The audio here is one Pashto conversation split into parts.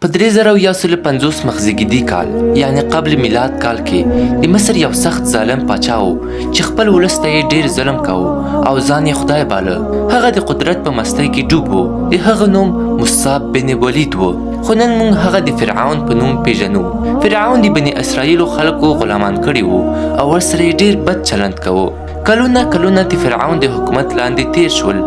په 3050 مخزیږدي کال یعنی قبل میلاد کال کې د مصر یو سخت ظالم پاچا و چې خپل ولس ته یې ډیر ظلم کاوه او ځان یې خدای باله. هغه د قدرت په مستی کې ډوب و. د هغه نوم مصعب بن ولید و، خو نن موږ هغه د فرعون په نوم پیژنو. فرعون د بني اسرائیلو خلکو غلامان کړي وو او ورسره یې ډیر بد چلند کوه. کلونه د فرعون د حکومت لاندې تیر شول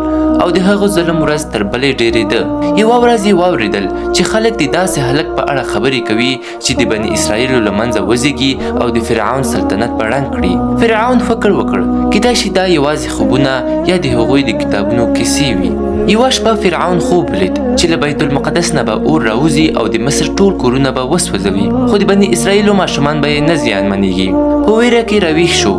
او د هغه ظلم ورځ تر بلې ډیرېده. یوه ورځ یې واورېدل چې خلک د داسې هلک په اړه خبرې کوي چې د بني اسرائیلو له منځه وزېږي او د فرعون سلطنت په ړنګ کړي. فرعون فکر وکړ کیدای شي دا یوازې خوبونه یا د هغوی د کتابونو کیسې وي. یوه شپه فرعون خوب لید چې له بیت المقدس نه به اور راوځي او د مصر ټول کورونه به وسوځوي، خو د بني اسرائیلو ماشومان به یې نه زیانمنېږي. په ویره کې راویښ شو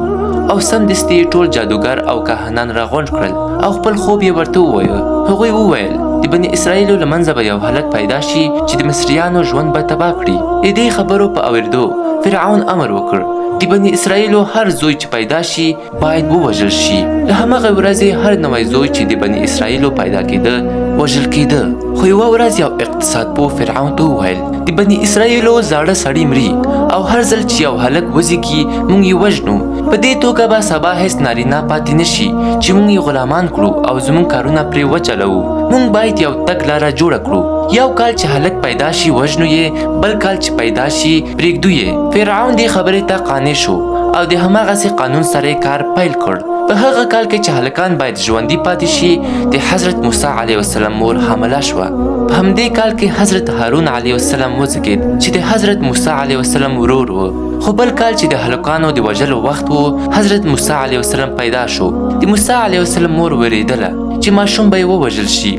او سمدستي ټول جادوګر او کاهنان راغونډ کړل او خپل خوب یې ورته ووایه. هغوی وویل د بني اسرائیلو له منځه به یو هلک پیدا شي چې د مصریانو ژوند به تباه کړي. د دې خبرو په اورېدو فرعون امر وکړ د بني اسرائیلو هر زوی چې پیدا شي باید ووژل شي. له همغه ورځې هر نوی زوی چې د بني اسرائیلو پیدا کېده وژل کېده. خو یوه ورځ یو اقتصاد پوه فرعون ته وویل د بني اسرائیلو زاړه سړي مري او هر ځل چې یو هلک وزېږي موږ یې وژنو. په دې توګه به سبا هیڅ نارینه پاتې نشي چې موږ یې غلامان کړو او زموږ کارونه پرې وچلوو. موږ باید یو تګ لاره جوړه کړو. یو کال چې هلک پیدا شي وژنو یې، بل کال چې پیدا شي پرېږدو یې. فرعون دې خبرې ته قانع شو او د هماغسې قانون سره یې کار پیل کړ. په هغه کال کې چې هلکان باید ژوندي پاتې شي د حضرت موسی علیه السلام مور حامله شوه. په همدې کال کې حضرت هارون علیه السلام وزېږېد چې د حضرت موسی علیه السلام ورور و. خو بل کال چې د هلکانو د وژلو وخت و حضرت موسی علیه السلام پیدا شو. د موسی علیه السلام مور وېرېدله چې ماشوم به یې ووژل شي.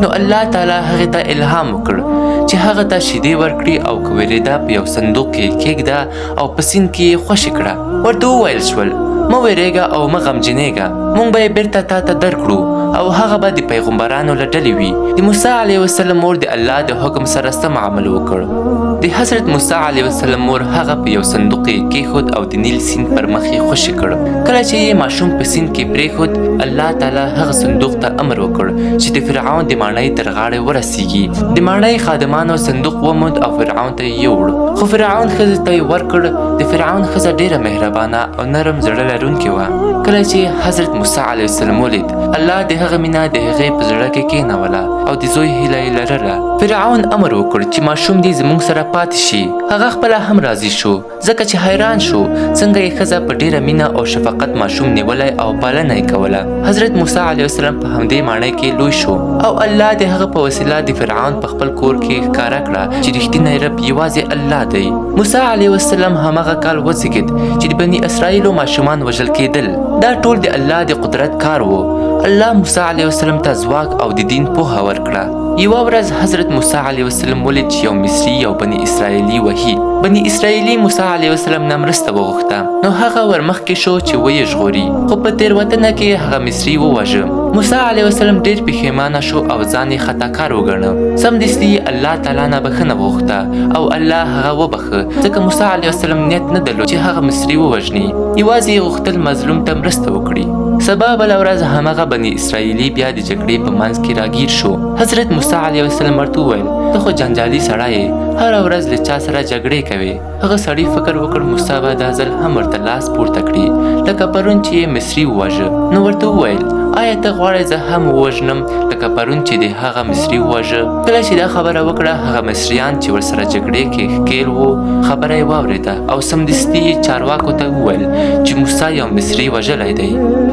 نو الله تعالی هغې ته الهام وکړ چې هغه ته شیدې ورکړي او که وېرېده په یو صندوق کې کېږده او په سیند کې یې خوشې کړه. ورته وویل شول مه وېرېږه او مه غمجنېږه، موږ به یې بېرته تا ته درکړو او هغه به د پیغمبرانو له ډلې وي. د موسی علیه السلام مور د الله د حکم سره سم عمل وکړ. د حضرت موسی علیه السلام مور هغه په یو صندوق کې کېښود او د نیل سیند پر مخ یې خوشې کړ. کله چې یې ماشوم په سیند کې پرېښود الله تعالی هغه صندوق ته امر وکړ چې د فرعون د ماڼۍ تر غاړې ورسیږي. د ماڼۍ خادمانو صندوق وموند او فرعون ته یې یووړ، خو فرعون ښځې ته یې ورکړ. د فرعون ښځه ډېره مهربانه او نرم زړه لرونکې وه. کله چې حضرت موسی علیه السلام ولید الله د هغه مینه د هغې په زړه کې کېنوله او د زوی هیله یې لرله. فرعون امر وکړ چې ماشوم دې زموږ سره پاتې شي. هغه خپله هم راضي شو ځکه چې حیران شو څنګه یې ښځه په ډېره مینه او شفقت ماشوم نیولی او پالنه یې کوله. حضرت موسی علیه السلام په همدې ماڼۍ کې لوی شو او الله د هغه په وسیله د فرعون په خپل کور کې ښکاره کړه چې رښتینی رب یوازې الله دی. موسی علیه السلام همغه کال وزېږېد چې د بني اسرائیلو ماشومان وژل کېدل. دا ټول د الله د قدرت کار و. الله موسی علیه السلام ته ځواک او د دین پوهه ورکړه. یوه ورځ حضرت موسی علیه السلام ولید چې یو مصري یو بني اسرائیلي وهي. بني اسرائیلي موسی علیه السلام نه مرسته وغوښته، نو هغه ورمخکې شو چې ویې ژغوري، خو په تېروتنه کې هغه مصري وواژه. موسی علیه السلام ډېر پښیمانه شو او ځان یې خطاکار وګڼه. سمدستي الله تعالی نه بښنه وغوښته او الله هغه وبښه ځکه موسی علیه السلام نیت نه درلود چې هغه مصري ووژني. یوازې یې غوښتل مظلوم ته مرسته وکړي. سبا بله ورځ همغه بني اسرائیلي بیا د جګړې په منځ کې راګیر شو. حضرت موسی علیه السلام ورته وویل ته خو جنجالي سړی یې، هره ورځ له چا سره جګړې کوې. هغه سړي فکر وکړ موسی به دا ځل هم ورته لاس پورته کړي لکه پرون چې یې مصري وواژه. نو ورته وویل آیا ته غواړې زه هم ووژنم لکه پرون چې د هغه مصري وواژه؟ کله چې دا خبره وکړه هغه مصریان چې ورسره جګړې کې ښکېل وو خبره یې واورېده او سمدستي یې چارواکو ته وویل چې موسی یو مصري وژلی دی.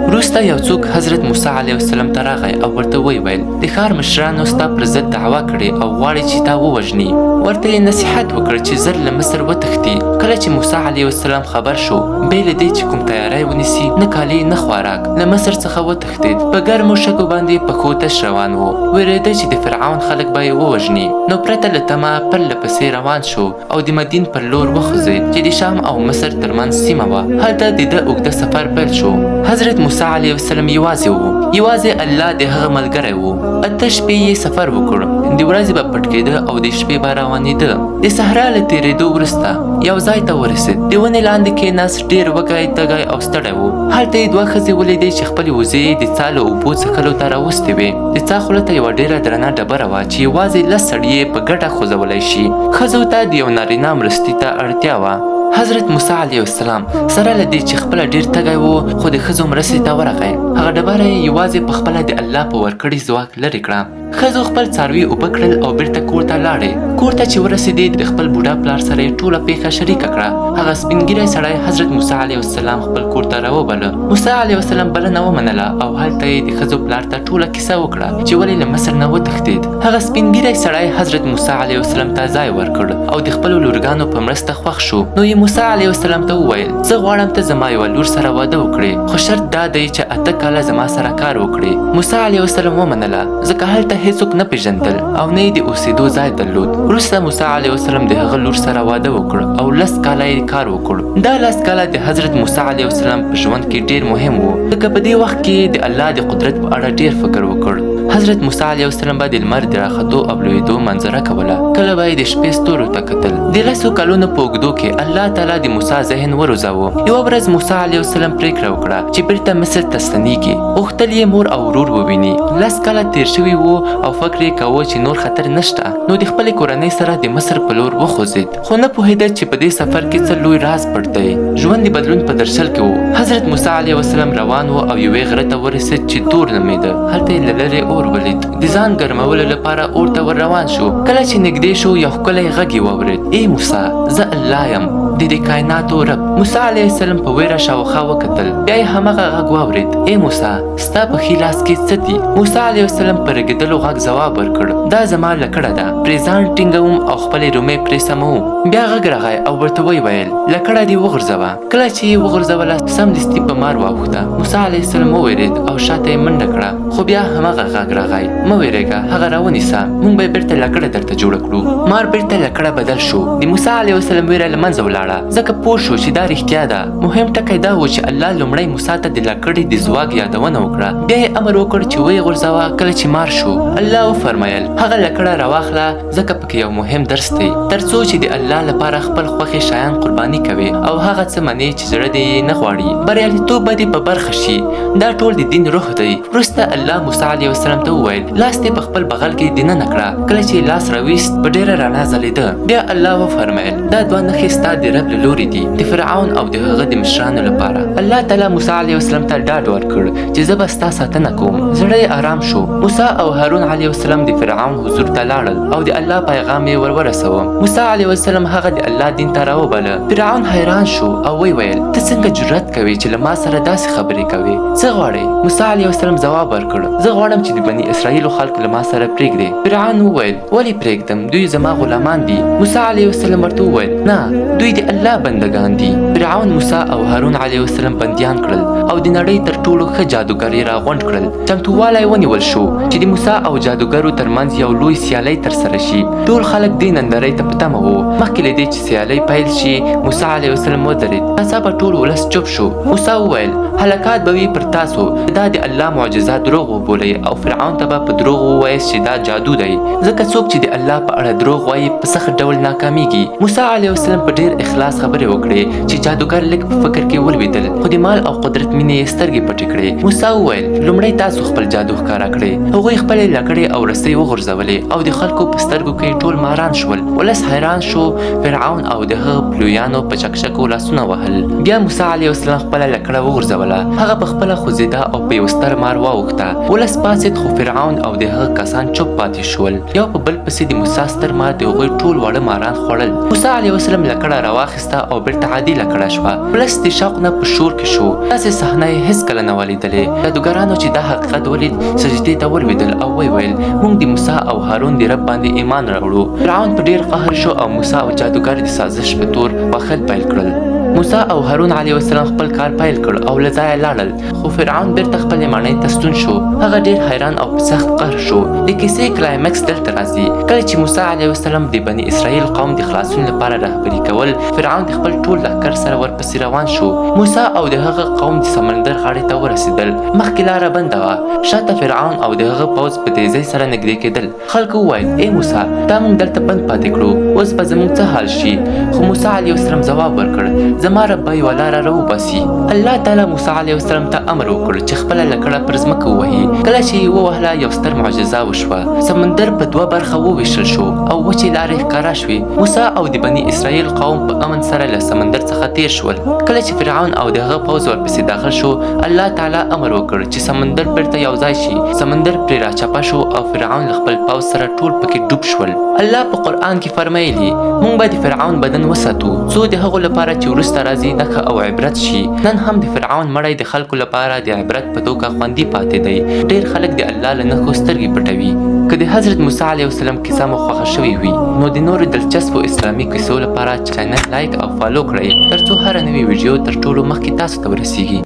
وروسته یو څوک حضرت موسی علیه السلام ته راغی او ورته ویې ویل د ښار مشرانو ستا پر ضد دعوا کړې او غواړي چې تا ووژني. ورته یې نصیحت وکړ چې زر له مصر وتښتي. کله چې موسی علیه السلام خبر شو بې له دې چې کوم تیاری ونیسي نه کالي نه خوراک له مصر څخه وتښتېد. په ګرمو شګو باندې پښو تش روان و. وېرېده چې د فرعون خلک به یې ووژني. نو پرته له تمه پرله پسې روان شو او د مدین پر لور وخوځېد چې د شام او مصر ترمنځ سیمه وه. هلته د ده اوږده سفر پیل شو. حضرت موسی علیه السلام یوازې و. یوازې الله د هغه ملګری و. 8 شپې یې سفر وکړ. د ورځې به پټ کېده او د شپې به روانېده. د صحرا له تېرېدو وروسته یو ځای ته ورسېد. د ونې لاندې کېناست، ډېر وږی تږی او ستړی و. هلته یې دوه ښځې ولیدې چې خپلې وزې د څا له اوبو څښلو ته راوستې وې. د څا خوله ته یوه ډېره درنه ډبره وه چې یوازې 10 سړي یې په ګډه خوځولی شي. ښځو ته د یو نارینه مرستې ته اړتیا وه. حضرت موسی علیه السلام سره له دې چې خپله ډېر تږی و خو د ښځو مرستې ته ورغی. هغه ډبره یې یوازې په خپله د الله په ورکړي ځواک لرې کړه. ښځو خپل څاروي اوبه کړل او بیرته کور ته لاړې. کور ته چې ورسېدې د خپل بوډا پلار سره یې ټوله پیښه شریکه کړه. هغه سپین ږیری سړی حضرت موسی علیه السلام خپل کور ته راوبله. موسی علیه السلام بلنه ومنله او هلته یې د ښځو پلار ته ټوله کیسه وکړه چې ولې له مصر نه وتښتېد. هغه سپین ږیری سړی حضرت موسی علیه السلام ته ځای ورکړ او د خپلو لورګانو په مرسته خوښ شو. نو یې موسی علیه السلام ته وویل زه غواړم ته زما یوه لور سره واده وکړې، خو شرط دا دی چې 8 کاله زما سره کار وکړې. موسی علیه السلام ومنله ځکه هلته هیڅوک نه پیژندل او نه یې د اوسېدو ځای درلود. وروسته موسی علیه السلام د هغه لور سره واده وکړ او 10 کاله یې کار وکړ. دا 10 کاله د حضرت موسی علیه السلام په ژوند کې ډېر مهم و ځکه په دې وخت کې د الله د قدرت په اړه ډېر فکر وکړ. حضرت موسی علیه السلام به د لمر د راختو او لوېدو منظره کوله. کله به یې د شپې ستورو ته کتل. د 10 کلونو په اوږدو کې الله تعالی د موسی ذهن وروزاوه. یوه ورځ موسی علیه السلام پرېکړه وکړه چې بیرته مصر ته ستنېږي. غوښتل یې مور او ورور وویني. 10 کاله تېر شوي وو او فکر یې کاوه چې نور خطر نشته. نو د خپلې کورنۍ سره د مصر په لور وخوځېد، خو نه پوهېده چې په دې سفر کې څه لوی راز پټ دی. ژوند د بدلون په درشل کې و. حضرت موسی علیه السلام روان و او یوې غره ته ورسېد چې تور نومېده. هلته یې له لرې اور ولید. د ځان ګرمولو لپاره اور ته ور روان شو. کله چې نږدې شو یو ښکلی غږ یې واورېد: ای موسی، زه الله یم، د دې کائناتو رب. موسی علیه السلام په ویره شاوخوا وکتل. بیا یې همغه غږ واورېد: ای موسی، ستا په ښي لاس کې څه دي؟ موسی علیه السلام په رېږېدلو غږ ځواب ورکړ: دا زما لکړه ده، پرې ځان ټینګوم او خپلې رومې پرې سموم. بیا غږ راغی او ورته ویې ویل: لکړه دې وغورځوه. کله چې یې وغورځوله سمدستي په مار واوښته. موسی علیه السلام ووېرېد او شاته یې منډه کړه، خو بیا همغه غږ راغی: مه وېرېږه، هغه راونیسه، موږ به بیرته لکړه درته جوړه کړو. مار بیرته لکړه بدل شو. د موسی علیه السلام ویره له منځه ولاړه ځکه پوه شو چې دا رښتیا ده. مهم ټکی دا و چې الله لومړی موسی ته د لکړې د ځواک یادونه وکړه. بیا یې امر وکړ چې ویې غورځوه. کله چې مار شو الله وفرمیل: هغه لکړه راواخله ځکه پکې یو مهم درس دی، تر څو چې د الله لپاره خپل خوښې شیان قرباني کوي او هغه څه منې چې زړه دې نه غواړي. بریالیتوب به دې په برخه شي. دا ټول د دین روح دی. وروسته الله موسی علیه السلام ته وویل: لاس دې په خپل بغل کې دننه کړه. کله چې لاس راویست په ډېره رڼا ځلېده. بیا الله وفرمیل: دا دوه نښې ستا د رب له لورې دي، د فرعون او د هغه د مشرانو لپاره. الله تعالی موسی علیه السلام ته ډاډ ورکړ چې زه به ستا ساتنه کوم. زړه یې آرام شو. موسی او هارون علیه السلام د فرعون حضور ته لاړل او د الله پیغام یې ورسوه. موسی علیه السلام هغه د الله دین ته راوبله. فرعون حیران شو او ویې ویل: ته څنګه جرأت کوې چې له ما سره داسې خبرې کوې؟ څه غواړې؟ موسی علیه السلام ځواب ورکړ: زه غواړم چې د بني اسرائیلو خلک له ما سره پرېږدې. فرعون وویل: ولې پرېږدم؟ دوی زما غلامان دي. موسی علیه السلام ورته وویل: نه، دوی د الله بندگان دي. فرعون موسی او هارون علیه السلام بندیان کړل او د نړۍ تر ټولو ښه جادوګر یې راغونډ کړل. چمتووالی ونیول شو چې د موسی او جادوګرو ترمنځ یو لوی سیالۍ ترسره شي. ټول خلک دې نندارۍ ته په تمه وو. مخکې له دې چې سیالۍ پیل شي موسی علیه السلام ودرېد. ناڅاپه ټول ولس چوپ شو. موسی وویل: هلاکات به وي پر تاسو. دا د الله معجزه دروغ وبولئ او فرعون ته به په دروغ ووایاست چې دا جادو دی، ځکه څوک چې د الله په اړه دروغ وایي په سخت ډول ناکامیږي. موسی علیه السلام په ډېر اخلاص خبرې وکړې چې جادوګر لږ په فکر کې ولوېدل، خو د مال او قدرت مینې یې سترګې پټې کړې. موسی وویل: لومړی تاسو خپل جادو ښکاره کړئ. هغوی خپلې لکړې او رسۍ وغورځولې او د خلکو په سترګو کې ټول ماران شول. ولس حیران شو. فرعون او د هغه پلویانو په چکچکو لاسونه وهل. بیا موسی علیه السلام خپله لکړه وغورځوله. هغه په خپله خوځېده او په یو ستر مار واوښته. ولس پاڅېد خو فرعون او د هغه کسان چوپ پاتې شول. یو په بل پسې د موسی ستر مار د هغوی ټول واړه ماران خوړل. موسی علیه السلام لکړه راواخیسته او بیرته عادي لکړه شوه. ولس د شوق نه په شور کې شو. داسې صحنه یې هېڅکله نه وه لیدلې. جادوګرانو چې دا حقیقت ولید سجدې ته ولوېدل او ویې ویل: موږ د موسی او هارون د رب باندې ایمان راوړو. فرعون په ډېر قهر شو او موسی او جادوګر د سازش په تور بخښل پیل کړل. موسی او هارون علیه السلام خپل کار پیل کړ او له ځایه لاړل، خو فرعون بیرته خپلې ماڼۍ ته ستون شو. هغه ډیر حیران او په سخت قهر شو. د کیسې کلایمکس دلته راځي کله چې موسی علیه السلام د بني اسرائیل قوم د خلاصون لپاره رهبري کول. فرعون د خپل ټول لښکر سره ورپسې روان شو. موسی او د هغه قوم د سمندر غاړې ته ورسېدل. مخکې لاره بنده وه، شاته فرعون او د هغه پوځ په تیزۍ سره نږدې کېدل. خلکو وویل ای موسی، دا موږ دلته بند پاتې کړو، اوس به زموږ څه حال شي؟ خو موسی علیه السلام ځواب ورکړ، زما رب به یوه لاره راوباسي. الله تعالی موسی علیه السلام ته امر وکړ چې خپله لکړه پر ځمکه ووهي. کله چې یې ووهله یو ستر معجزه وشوه. سمندر په دوه برخه وویشل شو او وچې لارې ښکاره شوې. موسی او د بني اسرائیل قوم په امن سره له سمندر څخه تیر شول. کله چې فرعون او د هغه پوځ ورپسې داخل شو، الله تعالی امر وکړ چې سمندر بیرته یو ځای شي. سمندر پرې راچپه شو او فرعون له خپل پوځ سره ټول پکې ډوب شول. الله په قرآن کې فرمایلي، موږ به د فرعون بدن وساتو څو د هغو لپاره چې وروسته راځي نښه او عبرت شي. نن هم د فرعون مړی د خلکو لپاره د عبرت په توګه خوندي پاتې دی. ډېر خلک د الله له نښو سترګې پټوي. که د حضرت موسی علیه السلام کیسه مو خوښه شوې وي، نو د نورو دلچسپو اسلامي کیسو لپاره چینل لایک او فالو کړئ، ترڅو هره نوې ویډیو تر ټولو مخکې تاسو ته ورسیږي.